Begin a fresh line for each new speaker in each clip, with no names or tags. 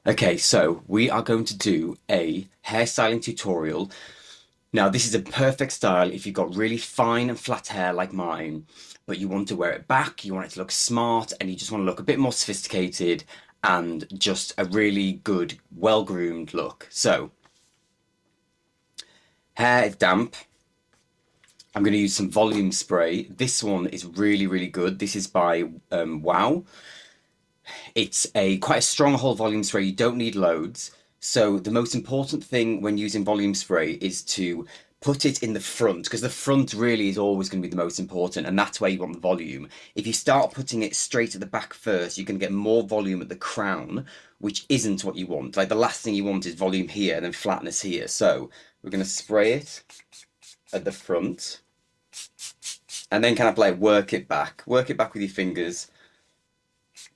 Okay, so we are going to do a hairstyling tutorial. Now, this is a perfect style if you've got really fine and flat hair like mine, but you want to wear it back, you want it to look smart, and you just want to look a bit more sophisticated and just a really good, well-groomed look. So, hair is damp. I'm going to use some volume spray. This one is really, really good. This is by Wow. It's a quite a strong whole volume spray. You don't need loads. So the most important thing when using volume spray is to put it in the front because the front really is always going to be the most important, and that's where you want the volume. If you start putting it straight at the back first, you can get more volume at the crown, which isn't what you want. Like the last thing you want is volume here and then flatness here. So we're going to spray it at the front and then kind of like work it back with your fingers,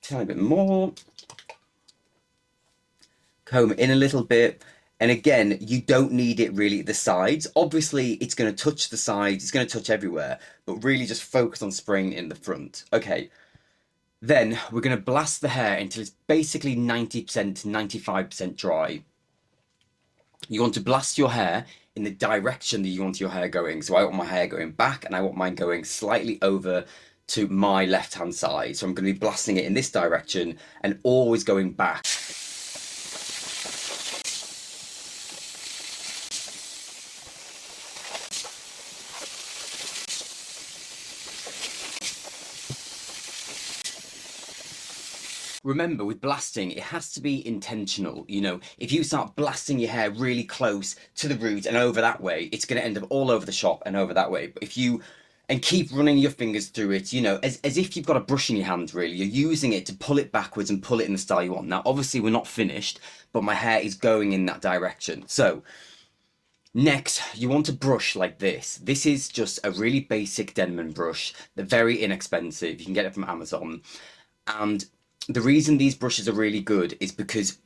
tiny bit more, comb in a little bit. And again, you don't need it really at the sides. Obviously, it's going to touch the sides, it's going to touch everywhere, but really just focus on spraying in the front. Okay, then we're going to blast the hair until it's basically 90% to 95% dry. You want to blast your hair in the direction that you want your hair going. So I want my hair going back and I want mine going slightly over to my left hand side. So I'm going to be blasting it in this direction and always going back. Remember, with blasting, it has to be intentional. You know, if you start blasting your hair really close to the root and over that way, it's going to end up all over the shop and over that way. But if you and keep running your fingers through it, you know, as if you've got a brush in your hand, really. You're using it to pull it backwards and pull it in the style you want. Now, obviously, we're not finished, but my hair is going in that direction. So, next, you want a brush like this. This is just a really basic Denman brush. They're very inexpensive. You can get it from Amazon. And the reason these brushes are really good is because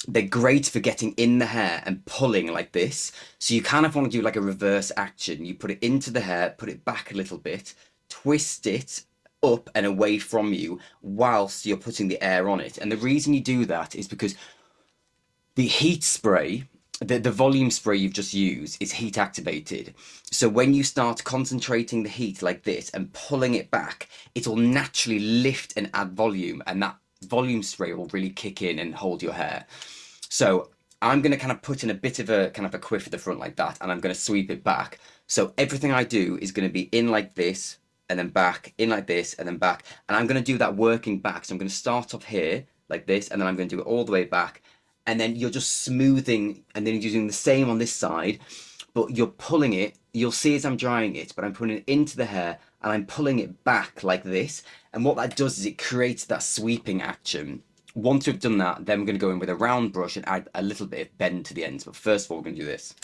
they're great for getting in the hair and pulling like this. So you kind of want to do like a reverse action. You put it into the hair, put it back a little bit, twist it up and away from you whilst you're putting the air on it. And the reason you do that is because the heat spray, the volume spray you've just used is heat activated. So when you start concentrating the heat like this and pulling it back, it'll naturally lift and add volume, and that volume spray will really kick in and hold your hair. So I'm going to kind of put in a bit of a kind of a quiff at the front like that, and I'm going to sweep it back. So everything I do is going to be in like this, and then back, in like this, and then back. And I'm going to do that working back. So I'm going to start off here like this, and then I'm going to do it all the way back. And then you're just smoothing, and then you're doing the same on this side, but you're pulling it. You'll see as I'm drying it, but I'm putting it into the hair, and I'm pulling it back like this. And what that does is it creates that sweeping action. Once we've done that, then we're going to go in with a round brush and add a little bit of bend to the ends. But first of all, we're going to do this.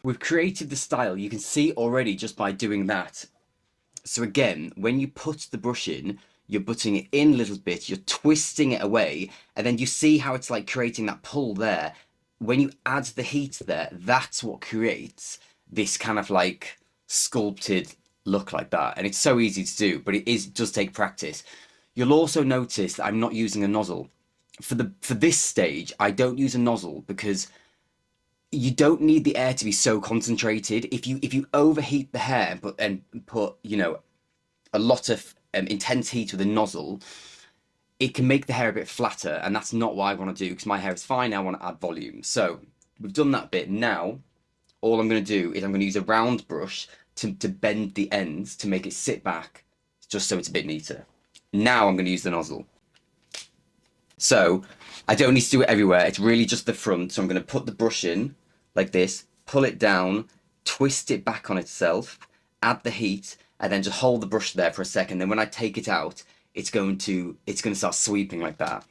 We've created the style. You can see already just by doing that. So again, when you put the brush in, you're putting it in a little bit, you're twisting it away, and then you see how it's like creating that pull there. When you add the heat there, that's what creates this kind of like sculpted look like that. And it's so easy to do, but it does take practice. You'll also notice that I'm not using a nozzle. For this stage, I don't use a nozzle because you don't need the air to be so concentrated. If you overheat the hair and put you know a lot of intense heat with a nozzle, it can make the hair a bit flatter, and that's not what I want to do because my hair is fine. I want to add volume. So we've done that bit. Now, all I'm going to do is I'm going to use a round brush to bend the ends to make it sit back, just so it's a bit neater. Now I'm going to use the nozzle. So I don't need to do it everywhere. It's really just the front. So I'm going to put the brush in like this, pull it down, twist it back on itself, add the heat, and then just hold the brush there for a second. Then when I take it out, it's going to start sweeping like that.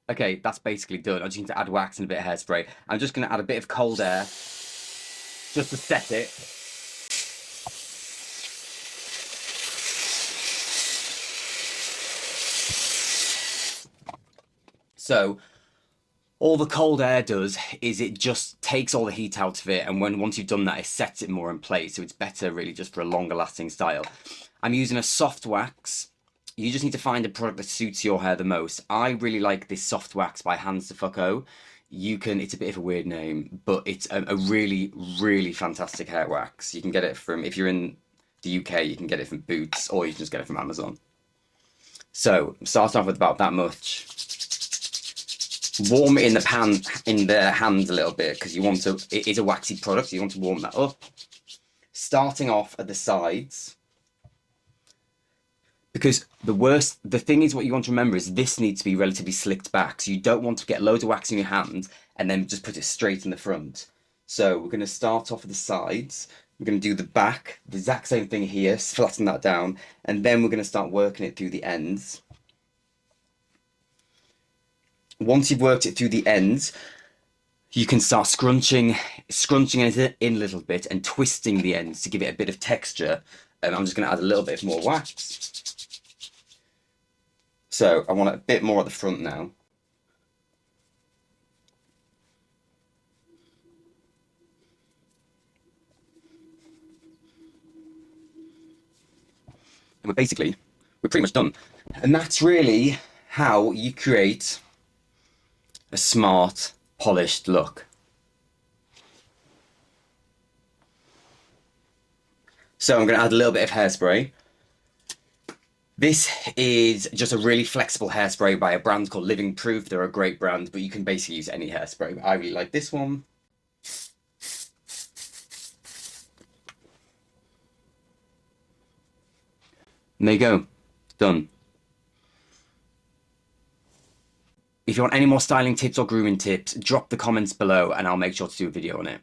Okay, that's basically done. I just need to add wax and a bit of hairspray. I'm just going to add a bit of cold air just to set it. So all the cold air does is it just takes all the heat out of it, and once you've done that, it sets it more in place. So it's better really just for a longer lasting style. I'm using a soft wax. You just need to find a product that suits your hair the most. I really like this soft wax by Hands to Fucko. It's a bit of a weird name, but it's a really, really fantastic hair wax. You can get it from, if you're in the UK, you can get it from Boots, or you can just get it from Amazon. So start off with about that much. Warm it in the hands a little bit, because it is a waxy product, so you want to warm that up. Starting off at the sides. Because the thing is, what you want to remember is this needs to be relatively slicked back. So you don't want to get loads of wax in your hand and then just put it straight in the front. So we're going to start off at the sides. We're going to do the back, the exact same thing here, flatten that down. And then we're going to start working it through the ends. Once you've worked it through the ends, you can start scrunching it in a little bit and twisting the ends to give it a bit of texture. And I'm just going to add a little bit more wax. So I want it a bit more at the front now. And we're pretty much done. And that's really how you create a smart, polished look. So I'm going to add a little bit of hairspray. This is just a really flexible hairspray by a brand called Living Proof. They're a great brand, but you can basically use any hairspray. I really like this one. And there you go. Done. If you want any more styling tips or grooming tips, drop the comments below and I'll make sure to do a video on it.